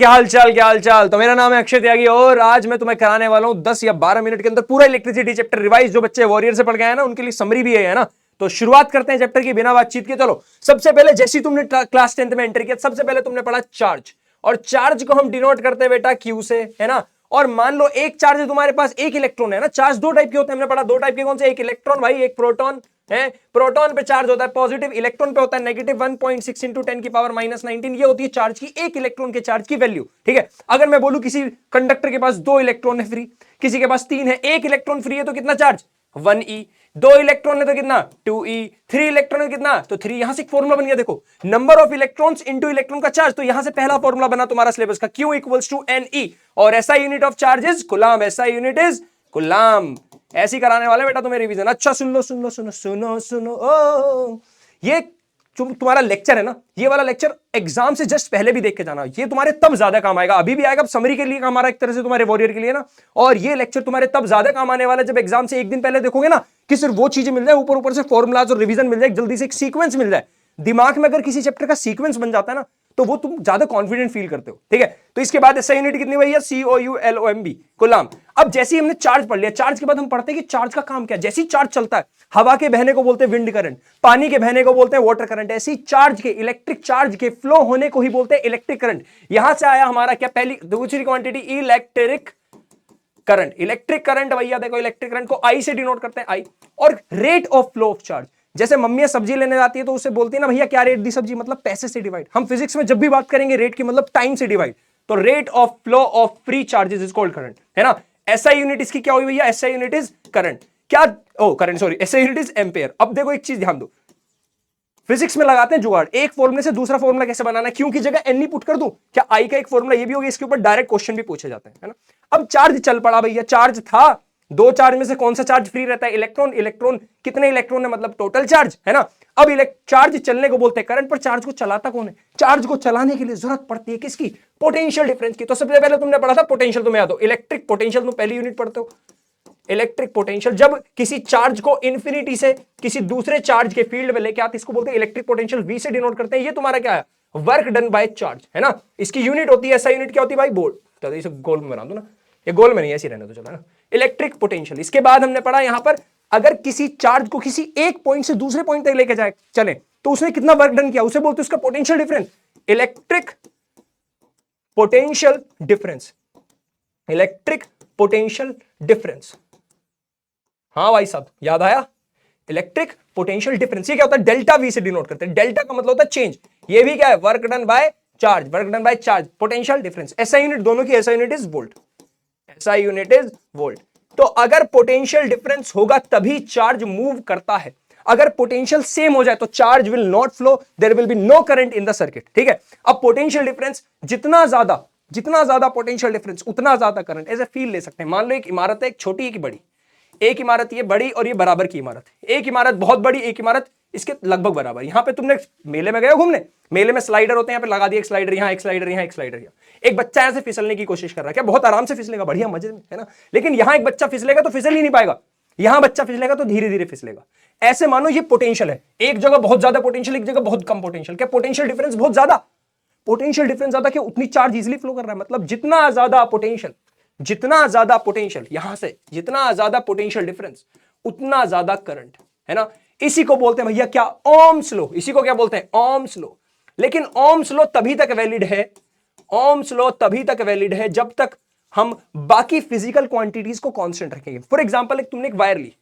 क्या हाल चाल। तो मेरा नाम है अक्षय त्यागी और आज मैं तुम्हें कराने वाला हूं 10 या 12 मिनट के अंदर पूरा इलेक्ट्रिसिटी चैप्टर रिवाइज। जो बच्चे वॉरियर से पढ़ गए हैं ना, उनके लिए समरी भी है ना। तो शुरुआत करते हैं चैप्टर की बिना बातचीत के। चलो, सबसे पहले जैसे तुमने क्लास 10th में एंटर किया, सबसे पहले तुमने पढ़ा चार्ज, और चार्ज को हम डिनोट करते हैं बेटा क्यू से, है ना। और मान लो एक चार्ज है तुम्हारे पास, एक इलेक्ट्रॉन है ना। चार्ज दो टाइप के होते हैं, हमने पढ़ा दो टाइप के। कौन से? एक इलेक्ट्रॉन भाई, एक प्रोटॉन है। प्रोटॉन पे चार्ज होता है पॉजिटिव, इलेक्ट्रॉन पे होता है नेगेटिव। 1.6 इंटू 10 की पावर -19 ये होती है चार्ज की, एक इलेक्ट्रॉन के चार्ज की वैल्यू। ठीक है, अगर मैं बोलूं किसी कंडक्टर के पास 2 इलेक्ट्रॉन है फ्री, किसी के पास 3 है, एक इलेक्ट्रॉन फ्री है तो कितना चार्ज? 1e। 2 इलेक्ट्रॉन है तो कितना? 2e। 3 इलेक्ट्रॉन है कितना? तो 3। यहां से एक फॉर्मूला बन गया, देखो, number of electrons into electron का चार्ज। तो यहां से पहला फॉर्मूला बना तुम्हारा सिलेबस का, Q इक्वल्स टू Ne। और SI unit of charge is coulomb, SI unit is coulomb. ऐसी कराने वाले बेटा तुम्हें रिवीजन। अच्छा सुन लो सुन लो सुनो सुनो सुनो। ओ, ये तुम्हारा लेक्चर है ना, ये वाला लेक्चर एग्जाम से जस्ट पहले भी देख के जाना। ये तुम्हारे तब ज्यादा काम आएगा, अभी भी आएगा, समरी के लिए काम आ रहा है एक तरह से, तुम्हारे वॉरियर के लिए ना। और ये लेक्चर तुम्हारे तब ज्यादा काम आने वाला है जब एग्जाम से एक दिन पहले देखोगे ना, कि सिर्फ वो चीजें मिल जाए, ऊपर ऊपर से फॉर्मुलाज और रिवीजन मिल जाए, जल्दी से एक सीक्वेंस मिल जाए दिमाग में। अगर किसी चैप्टर का सीक्वेंस बन जाता है ना, तो वो तुम ज्यादा कॉन्फिडेंट फील करते हो। ठीक है, तो इसके बाद SI यूनिट कितनी हुई है? COULOMB, coulomb. अब जैसे ही हमने चार्ज पढ़ लिया, चार्ज के बाद हम पढ़ते हैं कि चार्ज का काम क्या है। जैसे ही चार्ज चलता है, हवा के बहने को बोलते हैं विंड करंट, पानी के बहने को बोलते हैं वाटर करंट। ऐसे ही चार्ज के, इलेक्ट्रिक चार्ज के फ्लो होने को ही बोलते हैं इलेक्ट्रिक करंट। यहां से आया हमारा क्या? पहली दूसरी quantity electric current. Electric current भैया देखो, इलेक्ट्रिक करंट को I से डिनोट करते हैं, I। और rate of flow of charge, जैसे मम्मी सब्जी लेने जाती है तो उससे बोलती है ना, भैया क्या रेट दी सब्जी? मतलब पैसे से डिवाइड। हम फिजिक्स में जब भी बात करेंगे रेट की, मतलब टाइम से डिवाइड। तो rate of flow of free charges is called current, है ना। SI यूनिट इसकी क्या हुई भैया? SI unit is current. क्या? Oh current, sorry, SI unit is ampere. अब देखो एक चीज ध्यान दो, फिजिक्स में लगाते हैं जुगाड़, एक फॉर्मूले से दूसरा फॉर्मूला कैसे बनाना है। क्यों की जगह N पुट कर दूं क्या? I का एक फॉर्मूला ये भी होगा, इसके ऊपर डायरेक्ट क्वेश्चन भी पूछे जाते हैं, है ना। अब चार्ज चल पड़ा भैया, चार्ज था, दो चार्ज में से कौन सा चार्ज फ्री रहता है? इलेक्ट्रॉन। इलेक्ट्रॉन कितने इलेक्ट्रॉन है? मतलब टोटल चार्ज, है ना। अब चार्ज चलने को बोलते हैं करंट, पर चार्ज को चलाता कौन है? चार्ज को चलाने के लिए जरूरत पड़ती है किसकी? पोटेंशियल डिफरेंस की। तो सबसे पहले तुमने पढ़ा था पोटेंशियल, तुम्हें याद हो, इलेक्ट्रिक पोटेंशियल तुम पहली यूनिट पढ़ते हो। इलेक्ट्रिक पोटेंशियल, जब किसी चार्ज को इन्फिनिटी से किसी दूसरे चार्ज के फील्ड में लेके आते, इसको बोलते हैं इलेक्ट्रिक पोटेंशियल, V से डिनोट करते हैं। ये तुम्हारा क्या है? वर्क डन बाय चार्ज, है ना। इसकी यूनिट होती है SI यूनिट क्या होती है भाई? बोल्ट। तो इसे गोल में बना दो ना, ये गोल में नहीं, ऐसे रहने दो, चलो, है ना। Electric potential. इसके बाद हमने पढ़ा यहां पर, अगर किसी चार्ज को किसी एक पॉइंट से दूसरे पॉइंट तक लेके जाए चले, तो उसने कितना वर्क डन किया, उसे बोलते हैं उसका potential difference. Electric potential difference, electric potential difference. हाँ भाई साहब, याद आया? इलेक्ट्रिक पोटेंशियल डिफरेंस, ये क्या होता है? डेल्टा V से डिनोट करते हैं। डेल्टा का मतलब होता है चेंज। ये भी क्या है? Work done by charge, work done by charge, potential difference. SI unit दोनों की, SI unit is volt, SI unit is volt. तो अगर पोटेंशियल डिफरेंस होगा तभी चार्ज मूव करता है। अगर पोटेंशियल सेम हो जाए तो charge will not flow, there will be no current in the circuit. ठीक है, अब पोटेंशियल डिफरेंस जितना ज्यादा पोटेंशियल डिफरेंस उतना ज्यादा करंट। ऐसे फील ले सकते हैं, मान लो एक इमारत है, एक छोटी एक बड़ी, एक इमारत ये बड़ी और ये बराबर की इमारत है। एक इमारत बहुत बड़ी, एक इमारत इसके लगभग बराबर। यहां पे तुमने मेले में गए हो घूमने, मेले में स्लाइडर होते हैं, यहाँ पे लगा दिया एक स्लाइडर, यहाँ एक स्लाइडर, यहाँ एक स्लाइडर, यहाँ एक बच्चा ऐसे फिसलने की कोशिश कर रहा है, क्या बहुत आराम से फिसलेगा, बढ़िया मजे में, है ना। लेकिन यहां एक बच्चा फिसलेगा तो फिसल ही नहीं पाएगा, यहां बच्चा फिसलेगा तो धीरे धीरे फिसलेगा। ऐसे मानो ये पोटेंशियल है, एक जगह बहुत ज्यादा पोटेंशियल, एक जगह बहुत कम पोटेंशियल। क्या पोटेंशियल डिफरेंस बहुत ज्यादा? पोटेंशियल डिफरेंस ज्यादा, क्या उतनी चार्ज इजिली फ्लो कर रहा है। मतलब जितना ज्यादा पोटेंशियल यहां से, जितना ज्यादा पोटेंशियल डिफरेंस उतना ज्यादा करंट, है ना। इसी को बोलते हैं भैया क्या? Ohm's law. इसी को क्या बोलते हैं? Ohm's law. लेकिन ओम्स लॉ तभी तक वैलिड है, ओम्स लॉ तभी तक वैलिड है जब तक हम बाकी फिजिकल क्वांटिटीज को कांस्टेंट रखेंगे। फॉर एग्जांपल, तुमने एक वायर ली,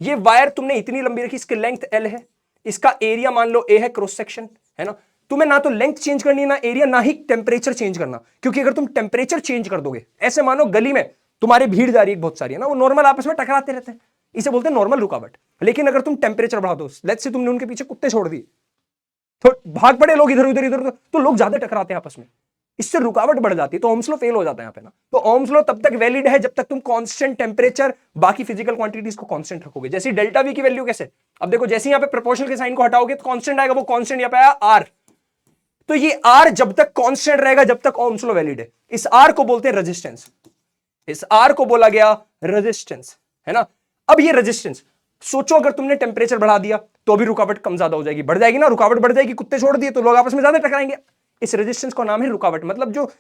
ये वायर तुमने इतनी लंबी रखी, इसकी लेंथ L है, इसका एरिया मान लो A है, क्रॉस सेक्शन, है ना। तुम्हें ना तो लेंथ चेंज करनी, ना एरिया, ना ही टेम्परेचर चेंज करना, क्योंकि अगर तुम टेम्परेचर चेंज कर दोगे, ऐसे मानो गली में तुम्हारी भीड़ जा रही है बहुत सारी, है ना, वो नॉर्मल आपस में टकराते रहते हैं, इसे बोलते हैं नॉर्मल रुकावट। लेकिन अगर तुम टेम्परेचर बढ़ा दो, लेट्स से तुमने उनके पीछे कुत्ते छोड़ दिए, तो भाग पड़े लोग इधर उधर इधर उधर, तो लोग ज्यादा टकराते हैं आपस में, इससे रुकावट बढ़ जाती है, तो ओम्स लॉ फेल हो जाता है यहाँ पे ना। तो ओम्स लॉ तब तक वैलिड है जब तक तुम कांस्टेंट टेम्परेचर, बाकी फिजिकल क्वांटिटीज को कांस्टेंट रखोगे। जैसे डेल्टा V की वैल्यू कैसे, अब देखो, जैसे यहाँ पे प्रोपोर्शनल के साइन को हटाओगे तो कांस्टेंट आएगा, वो कांस्टेंट यहाँ पे आया R। तो ये R जब तक कांस्टेंट रहेगा जब तक ओम्स लॉ वैलिड है। इस R को बोलते हैं रेजिस्टेंस, इस R को बोला गया रेजिस्टेंस, है ना। अब ये रेजिस्टेंस, सोचो अगर तुमने टेम्परेचर बढ़ा दिया तो भी रुकावट कम ज्यादा हो जाएगी, बढ़ जाएगी ना, रुकावट बढ़ जाएगी, कुत्ते छोड़ दिए तो लोग आपस में ज्यादा टकराएंगे। इस रेजिस्टेंस का नाम है रुकावट। मतलब जो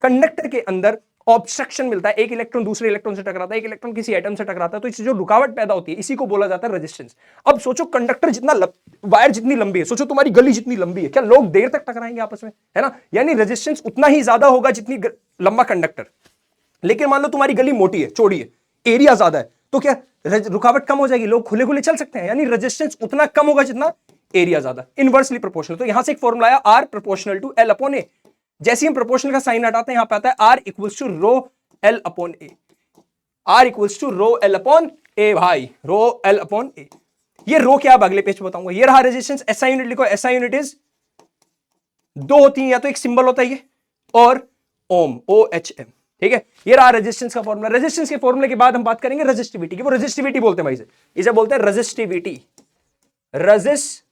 कंडक्टर के अंदर ऑब्स्ट्रक्शन मिलता है, एक इलेक्ट्रॉन दूसरे इलेक्ट्रॉन से टकराता है, एक इलेक्ट्रॉन किसी एटम से टकराता है, तो इससे जो रुकावट पैदा होती है इसी को बोला जाता है रेजिस्टेंस। अब सोचो कंडक्टर जितना वायर जितनी लंबी है, सोचो तुम्हारी गली जितनी लंबी है, क्या लोग देर तक टकराएंगे आपस में, है ना? यानी रेजिस्टेंस उतना ही ज्यादा होगा जितनी लंबा कंडक्टर। लेकिन मान लो तुम्हारी गली मोटी है, चौड़ी है, एरिया ज्यादा है, तो क्या रुकावट कम हो जाएगी, लोग खुले खुले चल सकते हैं, यानी रेजिस्टेंस उतना कम होगा जितना एरिया ज्यादा, इनवर्सली प्रोपोर्शनल। तो यहां से एक फॉर्मूला आया R proportional to L upon A. जैसे हम प्रोपोर्शनल का साइन हटाते हैं यहां पे आता है R equals to rho L upon A, R equals to rho L upon A भाई, रो एल अपॉन ए। ये रो क्या अब अगले पेज पे बताऊंगा। ये रहा रेजिस्टेंस, एसआई यूनिट लिखो, एसआई यूनिट इज दो होती है, या तो एक सिंबल होता है ये और ओम, ओ एच एम, ठीक है। ये रहा रेजिस्टेंस का फॉर्मूला। रेजिस्टेंस के फॉर्मूले के बाद हम बात करेंगे रेजिस्टिविटी की। वो रेजिस्टिविटी बोलते हैं भाई, इसे बोलते हैं रेजिस्टिविटी, रेजिस्टिविटी।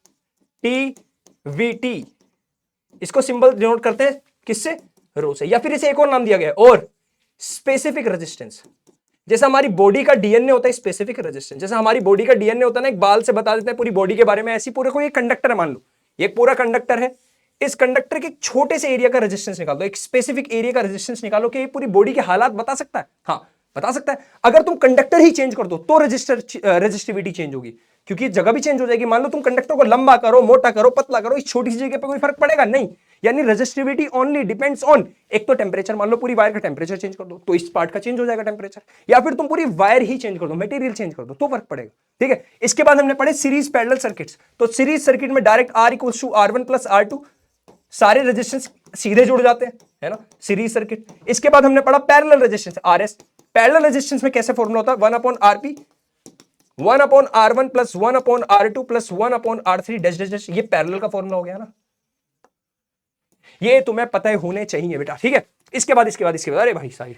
इसको सिंबल डिनोट करते हैं किससे? रो से। या फिर इसे एक और नाम दिया गया और स्पेसिफिक रेजिस्टेंस। जैसा हमारी बॉडी का डीएनए होता है स्पेसिफिक रेजिस्टेंस, जैसा हमारी बॉडी का डीएनए होता है ना, एक बाल से बता देते हैं पूरी बॉडी के बारे में, ऐसी पूरे कोई कंडक्टर है, मान लो ये पूरा कंडक्टर है, इस कंडक्टर के एक छोटे से एरिया का रेजिस्टेंस निकाल दो, एक स्पेसिफिक एरिया का रेजिस्टेंस निकालो, कि ये पूरी बॉडी के हालात बता सकता है? हाँ बता सकता है। अगर तुम कंडक्टर ही चेंज कर दो तो रेजिस्टिविटी चेंज होगी, क्योंकि जगह भी चेंज हो जाएगी। मान लो तुम कंडक्टर को लंबा करो, मोटा करो, पतला करो, इस छोटी सी जगह पे कोई फर्क पड़ेगा नहीं। यानी रेजिस्टिविटी ओनली डिपेंड्स ऑन एक तो टेंपरेचर, मान लो पूरी वायर का टेंपरेचर चेंज कर दो तो इस पार्ट का चेंज हो जाएगा टेंपरेचर, या फिर तुम पूरी वायर ही चेंज कर दो, मटेरियल चेंज कर दो तो फर्क पड़ेगा, ठीक है। इसके बाद हमने पढ़े सीरीज पैरेलल सर्किट्स। तो सीरीज सर्किट में direct R equals to R1 plus R2, सारे रेजिस्टेंस सीधे जुड़ जाते हैं, है ना, सीरीज सर्किट। इसके बाद हमने पढ़ा parallel resistance RS। Parallel resistance में कैसे फॉर्मूला होता है? 1 upon RP, 1 upon R1 plus 1 upon R2 plus 1 upon R3 dash dash dash. ये पैरेलल का फॉर्मूला हो गया ना, ये तुम्हें पता है होने चाहिए बेटा, ठीक है। इसके बाद अरे भाई साहब,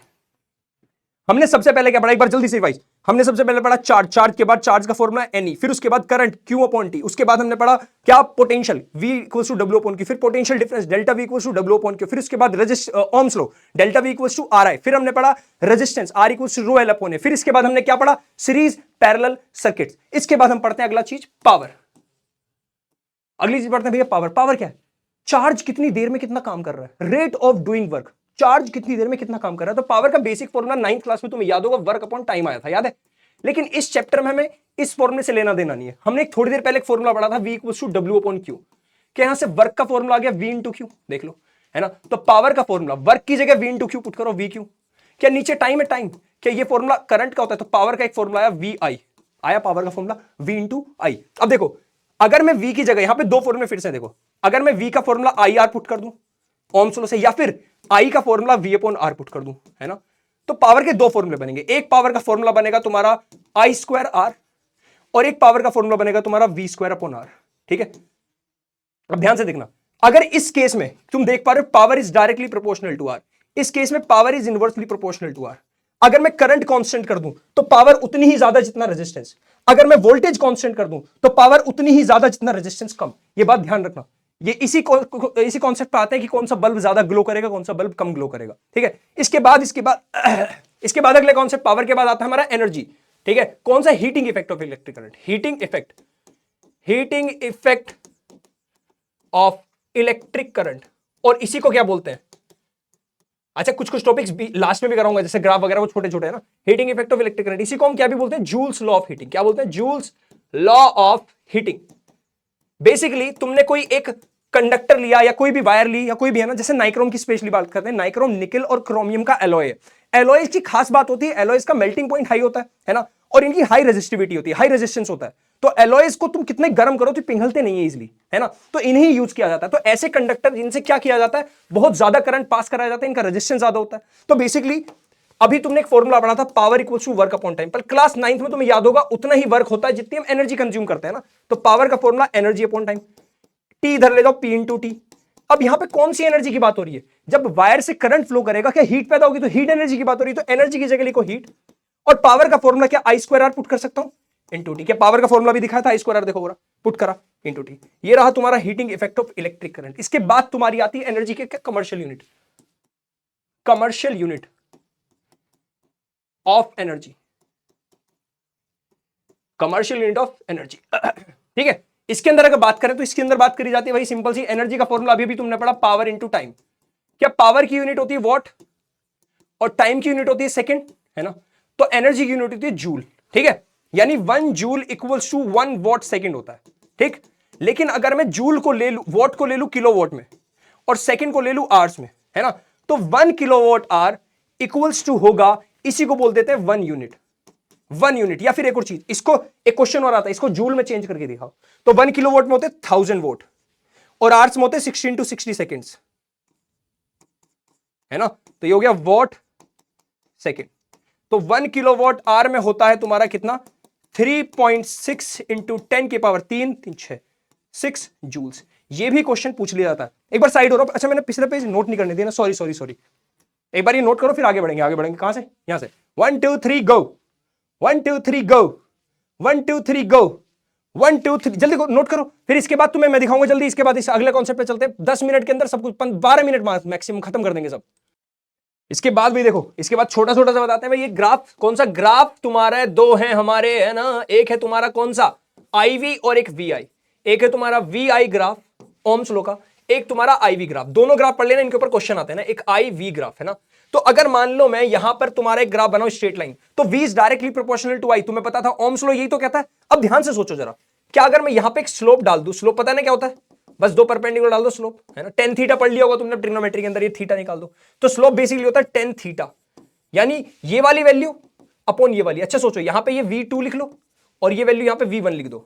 हमने सबसे पहले क्या पढ़ा, एक बार जल्दी से रिवाइज। हमने सबसे पहले पढ़ा चार्ज, चार्ज के बाद चार्ज का फॉर्मूला NE, फिर उसके बाद करंट Q अपॉन T, उसके बाद हमने पढ़ा क्या, potential V equals to W upon Q, फिर potential difference delta V equals to W upon Q, फिर उसके बाद Ohm's law delta V equals to RI, फिर हमने पढ़ा resistance R equals to rho L upon A, फिर इसके बाद हमने क्या पढ़ा, सीरीज पैरेलल सर्किट्स। इसके बाद हम पढ़ते हैं अगला चीज पावर। अगली चीज पढ़ते हैं भैया पावर। पावर क्या है? चार्ज कितनी देर में कितना काम कर रहा है, rate of doing work, charge कितनी देर में कितना काम कर रहा है। तो पावर का बेसिक फॉर्मूला 9th क्लास में तुम्हें याद होगा, वर्क अपॉन टाइम आया था, याद है। लेकिन इस चैप्टर में हमें इस फॉर्मूले से लेना देना नहीं है। हमने एक थोड़ी देर पहले एक फॉर्मूला पढ़ा था V equals to W upon Q, कि यहां से वर्क का फॉर्मूला आ गया V इंटू Q, देख लो, है ना। तो पावर का फॉर्मूला वर्क की जगह V इंटू Q पुट करो, VQ। क्या नीचे टाइम है, टाइम, क्या ये फॉर्मूला करंट का होता है, तो पावर का एक फॉर्मूला आया VI, आया पावर का फॉर्मूला V इंटू I। अब देखो, अगर मैं V की जगह, यहां पे दो फॉर्मूले फिर से देखो, अगर मैं V का फॉर्मूला IR पुट कर दूं ओम्स लॉ से, या फिर I का formula V upon R put कर दूं, है ना, तो पावर के दो फॉर्मूले बनेंगे। एक पावर का फॉर्मूला बनेगा तुम्हारा I स्क्वायर R, और एक पावर का फॉर्मूला बनेगा तुम्हारा V स्क्वायर अपॉन R, ठीक है। अब ध्यान से देखना, अगर इस केस में तुम देख पा रहे हो power is directly proportional to R, इस केस में power is inversely proportional to R। अगर मैं करंट कांस्टेंट कर दूं तो पावर उतनी ही ज्यादा जितना रेजिस्टेंस, अगर मैं वोल्टेज कांस्टेंट कर दूं तो पावर उतनी ही ज्यादा जितना रेजिस्टेंस कम। ये बात ध्यान रखना, ये इसी कॉन्सेप्ट पे आते हैं कि कौन सा बल्ब ज्यादा ग्लो करेगा, कौन सा बल्ब कम ग्लो करेगा, ठीक है। इसके बाद अगले कॉन्सेप्ट पावर के बाद आता है हमारा एनर्जी, ठीक है। कौन सा? Heating effect of electric current, heating effect of electric current. और इसी को क्या बोलते हैं? अच्छा, कुछ टॉपिक्स भी लास्ट में भी कराऊंगा, जैसे ग्राफ वगैरह, वो छोटे छोटे है ना। Heating effect of electric current, इसी को हम क्या भी बोलते हैं? Joules law of heating. क्या बोलते हैं? Joules law of heating. Basically तुमने कोई एक कंडक्टर लिया या कोई भी वायर ली या कोई भी, है ना, जैसे नाइक्रोम की स्पेशली बात करते हैं, नाइक्रोम निकल और क्रोमियम का एलॉय है। एलॉयज की खास बात होती है, एलॉयज का मेल्टिंग पॉइंट हाई होता है ना, और इनकी हाई रेजिस्टिविटी होती है, हाई रेजिस्टेंस होता है। तो एलॉयज को तुम कितने गर्म करो तो पिघलते नहीं है इजीली, है ना, तो इन्हें यूज किया जाता है। तो ऐसे कंडक्टर जिनसे क्या किया जाता है, बहुत ज्यादा करंट पास कराया जाता है, इनका रेजिस्टेंस ज्यादा होता है। तो बेसिकली अभी तुमने एक फॉर्मूला पढ़ा था, power equals to work upon time, पर क्लास 9th में तुम्हें याद होगा उतना ही वर्क होता है जितनी हम एनर्जी कंज्यूम करते हैं ना। तो पावर का formula energy upon time, T इधर ले जाओ, P इंटू टी। अब यहां पे कौन सी एनर्जी की बात हो रही है? जब वायर से करंट फ्लो करेगा, क्या हीट पैदा होगी, तो हीट एनर्जी की बात हो रही है। तो एनर्जी की जगह लिखो हीट, और पावर का फॉर्मूला क्या, I स्क्वायर आर पुट कर सकता हूं इंटू टी। क्या पावर का फॉर्मूला भी दिखाया था, I स्क्वायर आर, देखो पूरा पुट करा इंटू टी। ये रहा तुम्हारा heating effect of electric current. इसके बाद तुम्हारी आती है एनर्जी के commercial unit, commercial unit of energy, commercial unit of energy, ठीक है। इसके अंदर अगर बात करें तो इसके अंदर बात करी जाती है वही सिंपल सी एनर्जी का फॉर्मूला अभी भी तुमने पढ़ा, पावर इंटू टाइम। क्या पावर की यूनिट होती है वॉट और टाइम की यूनिट होती है सेकंड, है ना? तो एनर्जी की यूनिट होती है जूल, ठीक है? यानी 1 joule equals to 1 watt second होता है, ठीक? लेकिन अगर मैं जूल को ले लूं, वॉट को ले लूं किलो वॉट में और सेकंड को ले लूं आवर्स में, है ना? तो 1 kilo watt hour equals to होगा, इसी को बोल देते हैं 1 यूनिट। 1 यूनिट, या फिर एक और चीज, इसको एक क्वेश्चन और आता है, इसको जूल में चेंज करके दिखाओ। तो 1 किलो वॉट में होते 1000 वोट और आवर्स में होते 16 to 60 सेकेंड्स, है ना? तो ये हो गया वॉट सेकेंड। तो 1 किलो वॉट आवर में होता है तुम्हारा कितना? 3.6 इंटू 10 की पावर 3 3 6 6 जूल्स। ये भी क्वेश्चन पूछ लिया जाता है। एक बार साइड हो रहा, अच्छा मैंने पिछले पेज नोट नहीं करने दिया ना, सॉरी सॉरी सॉरी। एक बार ये नोट करो फिर आगे बढ़ेंगे। आगे बढ़ेंगे कहां से? यहां से 1 2 3 गो, 1 2 3 गो, 1 2 3 गो, 1 2 3, जल्दी नोट करो। फिर इसके बाद तुम्हें मैं दिखाऊंगा जल्दी, इसके बाद इस अगले कॉन्सेप्ट पे चलते हैं। 10 मिनट के अंदर सब कुछ, 12 मिनट मैक्सिमम खत्म कर देंगे सब। इसके बाद भी देखो, इसके बाद छोटा छोटा सा बताते हैं भाई। ये ग्राफ कौन सा? ग्राफ तुम्हारा दो है हमारे, है ना? एक है तुम्हारा कौन सा? IV और एक VI। एक है तुम्हारा VI ग्राफ ओम्स लॉ का, एक तुम्हारा IV ग्राफ। दोनों ग्राफ पढ़ लेना, इनके ऊपर क्वेश्चन आते हैं ना। एक IV ग्राफ है ना। तो अगर मान लो मैं यहां पर तुम्हारा एक ग्राफ बनाऊं स्ट्रेट लाइन, तो V is directly proportional to I। तुम्हें पता था ओम्स लॉ यही तो कहता है। अब ध्यान से सोचो जरा, क्या अगर मैं यहां पे एक स्लोप डाल दूं, स्लोप पता है ना क्या होता है? बस दो परपेंडिकुलर डाल दो, स्लोप, है ना? tan थीटा पढ़ लिया होगा तुमने ट्रिग्नोमेट्री के अंदर, ये थीटा निकाल दो। तो स्लोप बेसिकली होता है tan थीटा, यानी ये वाली वैल्यू अपॉन ये वाली। अच्छा सोचो, यहां पे ये V2 लिख लो और ये वैल्यू यहां पे V1 लिख दो।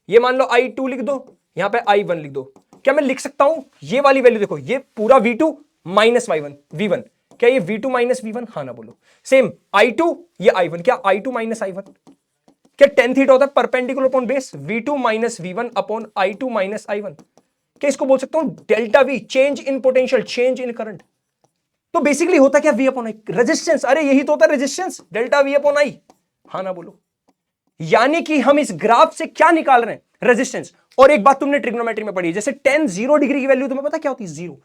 ये मान लो I2 लिख दो, यहां पे I1 लिख दो। क्या मैं लिख सकता हूं ये वाली वैल्यू? देखो ये पूरा V2 माइनस V1। क्या ये V2 माइनस V1? हाँ ना बोलो। सेम I2, ये I1। क्या I2 माइनस I1? क्या tan थीटा होता है perpendicular upon base V2 minus V1 upon I2 minus I1। क्या इसको बोल सकता हूं delta V, change in potential, change in current. तो बेसिकली होता क्या? V upon I, resistance. अरे यही तो होता है resistance, delta V upon I। हाँ ना बोलो। यानी कि हम इस ग्राफ से क्या निकाल रहे हैं? रेजिस्टेंस। और एक बात तुमने ट्रिग्नोमेट्री में पढ़ी, जैसे tan 0 डिग्री की वैल्यू तुम्हें पता क्या होती है? 0।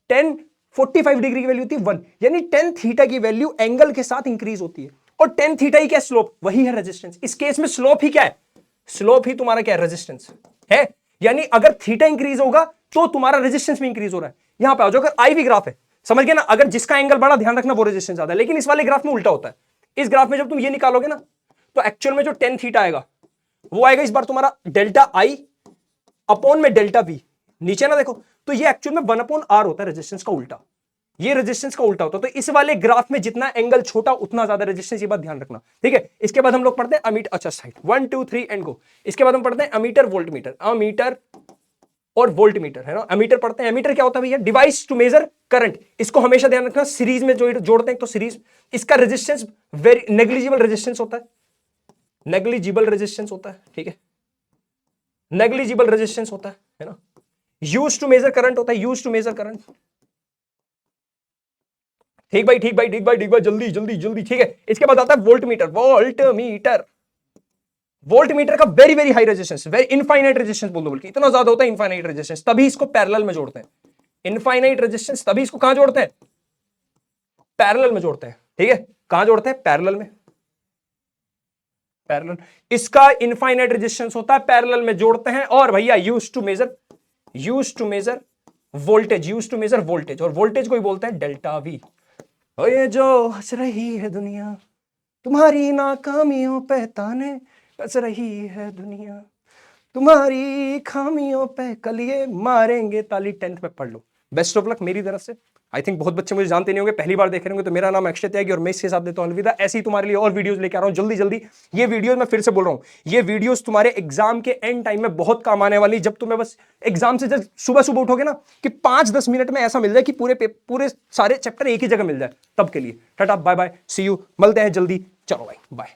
tan 45 डिग्री की वैल्यू होती है 1। यानी tan थीटा की वैल्यू एंगल के साथ इंक्रीज होती है। और tan थीटा ही क्या? स्लोप, वही है रेजिस्टेंस। इस केस में स्लोप ही क्या है? स्लोप ही तुम्हारा क्या है? रेजिस्टेंस है। यानी अगर थीटा इंक्रीज होगा तो तुम्हारा रेजिस्टेंस भी इंक्रीज हो रहा है। यहां पे आओ, जो अगर IV ग्राफ है, समझ गए ना? अगर जिसका एंगल बड़ा, ध्यान रखना वो रेजिस्टेंस ज्यादा है। लेकिन इस वाले ग्राफ में उल्टा होता है। इस ग्राफ में जब तुम ये निकालोगे ना, तो एक्चुअल में जो tan थीटा आएगा वो आएगा इस बार तुम्हारा डेल्टा I अपॉन में डेल्टा V। नीचे ना देखो, तो ये एक्चुअल में 1 अपॉन R होता है, रेजिस्टेंस का उल्टा। ये रेजिस्टेंस का उल्टा होता है। तो इस वाले ग्राफ में जितना एंगल छोटा उतना ज्यादा रेजिस्टेंस, ये बात ध्यान रखना, ठीक है? इसके बाद हम लोग पढ़ते हैं अमीटर। अच्छा साइड 1 2 3 एंड गो। इसके बाद हम पढ़ते हैं अमीटर वोल्टमीटर। अमीटर और वोल्टमीटर, है ना? अमीटर पढ़ते हैं। अमीटर क्या होता है भैया? Device to measure current. इसको हमेशा ध्यान रखना, सीरीज में जोड़ते हैं तो सीरीज। इसका रेजिस्टेंस वेरी नेग्लिजिबल रेजिस्टेंस होता है, नेग्लिजिबल रेजिस्टेंस होता है, ठीक है? नेग्लिजिबल रेजिस्टेंस होता है ना? यूज टू मेजर करंट होता है, यूज टू मेजर करंट। ठीक भाई, ठीक भाई, ठीक भाई, ठीक भाई, जल्दी जल्दी जल्दी, ठीक है? इसके बाद आता है वोल्टमीटर। वोल्टमीटर, वोल्टमीटर का very very high resistance, very infinite resistance बोल दो, बल्कि इतना ज्यादा होता है इनफाइनाइट रेजिस्टेंस, तभी इसको पैरेलल में जोड़ते हैं। इनफाइनाइट रेजिस्टेंस, तभी इसको कहां जोड़ते हैं? पैरेलल में जोड़ते हैं, ठीक है? कहां जोड़ते हैं? पैरेलल में। पैरेलल, इसका इनफाइनाइट रेजिस्टेंस होता है, पैरेलल में जोड़ते हैं। और भैया use to measure voltage, use to measure voltage, और वोल्टेज को ही बोलते हैं डेल्टा V। और ये जो हंस रही है दुनिया तुम्हारी नाकामियों पे ताने, हंस रही है दुनिया तुम्हारी खामियों पे, कल ये मारेंगे ताली। 10th में पढ़ लो। बेस्ट ऑफ लक मेरी तरफ से। आई थिंक बहुत बच्चे मुझे जानते नहीं होंगे, पहली बार देख रहे होंगे। तो मेरा नाम अक्षय त्यागी और मैं इसके साथ देता हूं अलविदा। ऐसे ही तुम्हारे लिए और वीडियोस लेके आ रहा हूं जल्दी जल्दी। ये वीडियोस मैं फिर से बोल रहा हूं, ये वीडियोस तुम्हारे एग्जाम के एंड टाइम में बहुत काम आने वाली। जब तुम्हें बस एग्जाम से जब सुबह सुबह उठोगे ना, कि 5-10 मिनट में ऐसा मिल जाए कि पूरे सारे चैप्टर एक ही जगह मिल जाए, तब के लिए tata bye bye, see you, मिलते हैं जल्दी। चलो भाई बाय।